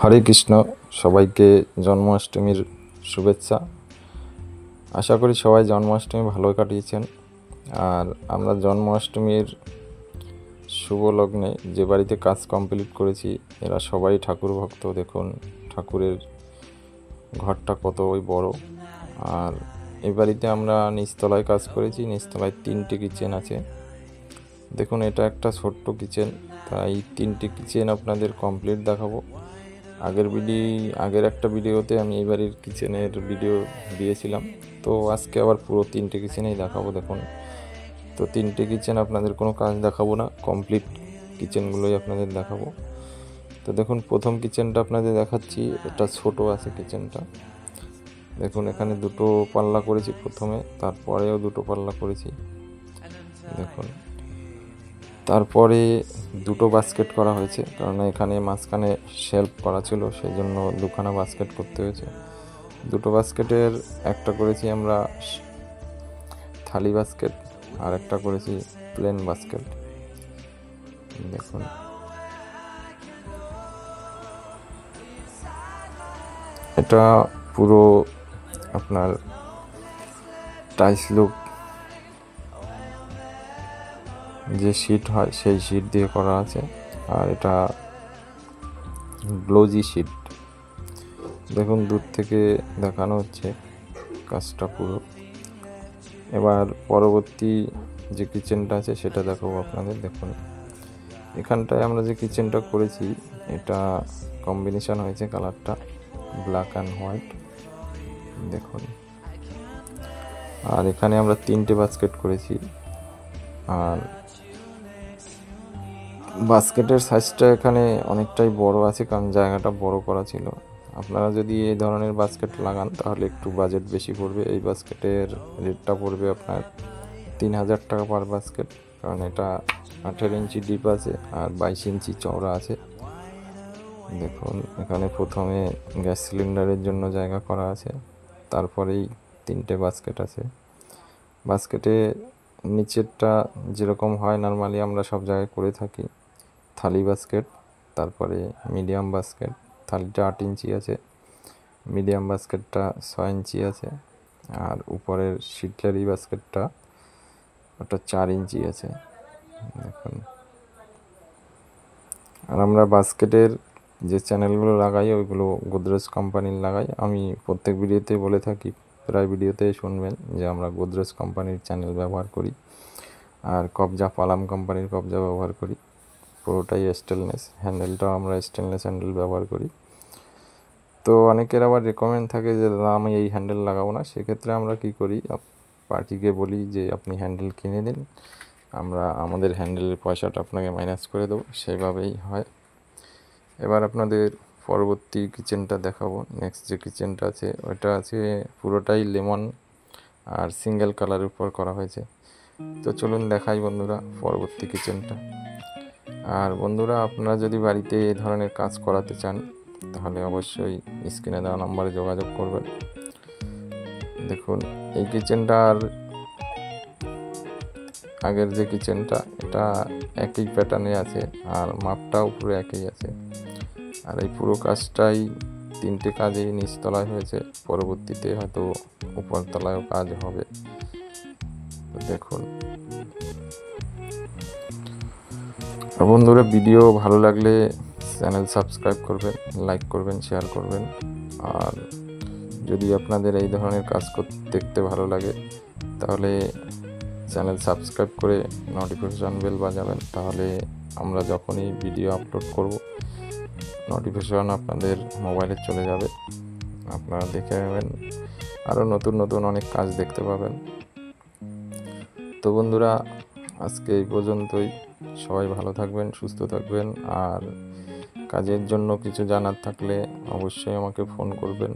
হরে কৃষ্ণ। সবাইকে জন্মাষ্টমীর শুভেচ্ছা। আশা করি সবাই জন্মাষ্টমী ভালো কাটিয়েছেন। আর আমরা জন্মাষ্টমীর শুভ লগ্নে যে বাড়িতে কাজ কমপ্লিট করেছি এরা সবাই ঠাকুর ভক্ত। দেখুন ঠাকুরের ঘরটা কতই বড়। আর এই বাড়িতে আমরা নিচতলায় কাজ করেছি। নিচতলায় 3টে কিচেন আছে। দেখুন এটা একটা ছোট্ট কিচেন, তাই 3টে কিচেন আপনাদের কমপ্লিট দেখাবো। আগের একটা ভিডিওতে আমি এই বাড়ির কিচেনের ভিডিও দিয়েছিলাম, তো আজকে আবার পুরো 3টে কিচেনেই দেখাবো। দেখুন তো 3টে কিচেন আপনাদের কোনো কাজ দেখাবো না, কমপ্লিট কিচেনগুলোই আপনাদের দেখাবো। তো দেখুন প্রথম কিচেনটা আপনাদের দেখাচ্ছি। এটা ছোট আছে কিচেনটা। দেখুন এখানে 2টো পাল্লা করেছি প্রথমে, তারপরেও 2টো পাল্লা করেছি। দেখুন তারপরে 2টো বাস্কেট করা হয়েছে, কারণ এখানে মাঝখানে শেলফ করা ছিল, সেই জন্য 2খানা বাস্কেট করতে হয়েছে। 2টো বাস্কেটের একটা করেছি আমরা থালি বাস্কেট, আর একটা করেছি প্লেন বাস্কেট। দেখুন এটা পুরো আপনার টাইলস লুক যে শিট হয় সেই শিট দিয়ে করা আছে, আর এটা গ্লোজি শিট। দেখুন দূর থেকে দেখানো হচ্ছে কাজটা পুরো। এবার পরবর্তী যে কিচেনটা আছে সেটা দেখাবো আপনাদের। দেখুন এখানটায় আমরা যে কিচেনটা করেছি এটা কম্বিনেশন হয়েছে কালারটা ব্ল্যাক অ্যান্ড হোয়াইট। দেখুন আর এখানে আমরা 3টে বাস্কেট করেছি। আর বাস্কেটের সাইজটা এখানে অনেকটাই বড় আছে, কারণ জায়গাটা বড় করা ছিল। আপনারা যদি এই ধরনের বাস্কেট লাগান তাহলে একটু বাজেট বেশি পড়বে। এই বাস্কেটের রেটটা পড়বে আপনার 3000 টাকা পার বাস্কেট, কারণ এটা 18 ইঞ্চি ডিপ আছে আর 22 ইঞ্চি চওড়া আছে। দেখুন এখানে প্রথমে গ্যাস সিলিন্ডারের জন্য জায়গা করা আছে, তারপরেই 3টে বাস্কেট আছে। বাস্কেটে নিচেরটা যেরকম হয় নর্মালি আমরা সব জায়গায় করে থাকি, থালি বাস্কেট, তারপরে মিডিয়াম বাস্কেট। থালিটা 8 ইঞ্চি আছে, মিডিয়াম বাস্কেটটা 6 ইঞ্চি আছে, আর উপরের শিটলারি বাস্কেটটা ওটা 4 ইঞ্চি আছে। দেখুন আর আমরা বাস্কেটের যে চ্যানেলগুলো লাগাই ওইগুলো গোদরেজ কোম্পানির লাগাই। আমি প্রত্যেক ভিডিওতে বলে থাকি, প্রায় ভিডিওতে শুনবেন যে আমরা গোদরেজ কোম্পানির চ্যানেল ব্যবহার করি, আর কবজা পালাম কোম্পানির কবজা ব্যবহার করি। পুরোটাই স্টেনলেস, হ্যান্ডেলটাও আমরা স্টেনলেস হ্যান্ডেল ব্যবহার করি। তো অনেকের আবার রেকমেন্ড থাকে যে দাদা আমি এই হ্যান্ডেল লাগাবো না। সেক্ষেত্রে আমরা কি করি, পার্টিকে বলি যে আপনি হ্যান্ডেল কিনে দিন, আমরা আমাদের হ্যান্ডেলের পয়সাটা আপনাকে মাইনাস করে দেবো, সেইভাবেই হয়। এবার আপনাদের পরবর্তী কিচেনটা দেখাবো। নেক্সট যে কিচেনটা আছে ওইটা আছে পুরোটাই লেমন আর সিঙ্গেল কালারের উপর করা হয়েছে। তো চলুন দেখাই বন্ধুরা পরবর্তী কিচেনটা। আর বন্ধুরা আপনারা যদি বাড়িতে এই ধরনের কাজ করাতে চান তাহলে অবশ্যই স্ক্রিনে দেওয়া নম্বরে যোগাযোগ করবেন। দেখুন এই কিচেনটা আর আগের যে কিচেনটা এটা একই প্যাটার্নে আছে, আর মাপটাও পুরো একই আছে। আর এই পুরো কাজটাই 3টে কাজেই নিচতলায় হয়েছে, পরবর্তীতে হয়তো উপরতলায়ও কাজ হবে। দেখুন বন্ধুরা ভিডিও ভালো লাগলে চ্যানেল সাবস্ক্রাইব করবেন, লাইক করবেন, শেয়ার করবেন। আর যদি আপনাদের এই ধরনের কাজ দেখতে ভালো লাগে তাহলে চ্যানেল সাবস্ক্রাইব করে নোটিফিকেশন বেল বাজাবেন, তাহলে আমরা যখনই ভিডিও আপলোড করব নোটিফিকেশন আপনাদের মোবাইলে চলে যাবে, আপনারা দেখে নেবেন। আরও নতুন নতুন অনেক কাজ দেখতে পাবেন। তো বন্ধুরা আজকে এই পর্যন্তই। সবাই ভালো থাকবেন, সুস্থ থাকবেন। আর কাজের জন্য কিছু জানার থাকলে অবশ্যই আমাকে ফোন করবেন।